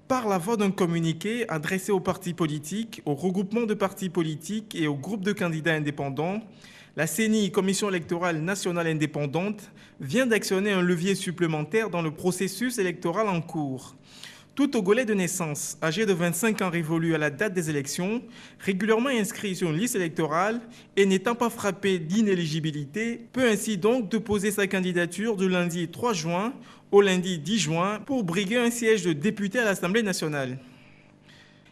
Par la voie d'un communiqué adressé aux partis politiques, aux regroupements de partis politiques et aux groupes de candidats indépendants, la CENI, Commission électorale nationale indépendante, vient d'actionner un levier supplémentaire dans le processus électoral en cours. Tout Togolais de naissance, âgé de 25 ans révolus à la date des élections, régulièrement inscrit sur une liste électorale et n'étant pas frappé d'inéligibilité, peut ainsi donc déposer sa candidature du lundi 3 juin au lundi 10 juin pour briguer un siège de député à l'Assemblée nationale.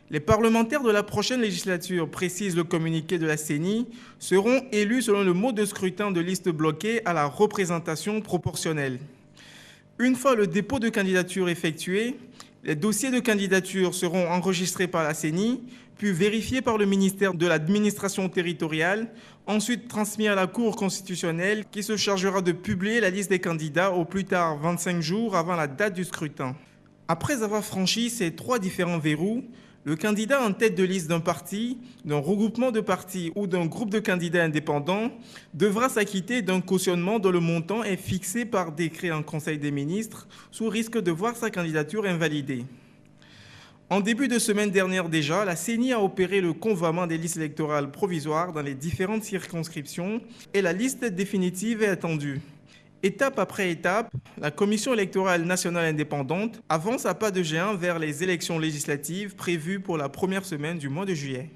Les parlementaires de la prochaine législature, précise le communiqué de la CENI, seront élus selon le mode de scrutin de liste bloquée à la représentation proportionnelle. Une fois le dépôt de candidature effectué, les dossiers de candidature seront enregistrés par la CENI, puis vérifiés par le ministère de l'Administration territoriale, ensuite transmis à la Cour constitutionnelle qui se chargera de publier la liste des candidats au plus tard 25 jours avant la date du scrutin. Après avoir franchi ces trois différents verrous, le candidat en tête de liste d'un parti, d'un regroupement de partis ou d'un groupe de candidats indépendants devra s'acquitter d'un cautionnement dont le montant est fixé par décret en Conseil des ministres sous risque de voir sa candidature invalidée. En début de semaine dernière déjà, la CENI a opéré le convoiement des listes électorales provisoires dans les différentes circonscriptions et la liste définitive est attendue. Étape après étape, la Commission électorale nationale indépendante avance à pas de géant vers les élections législatives prévues pour la première semaine du mois de juillet.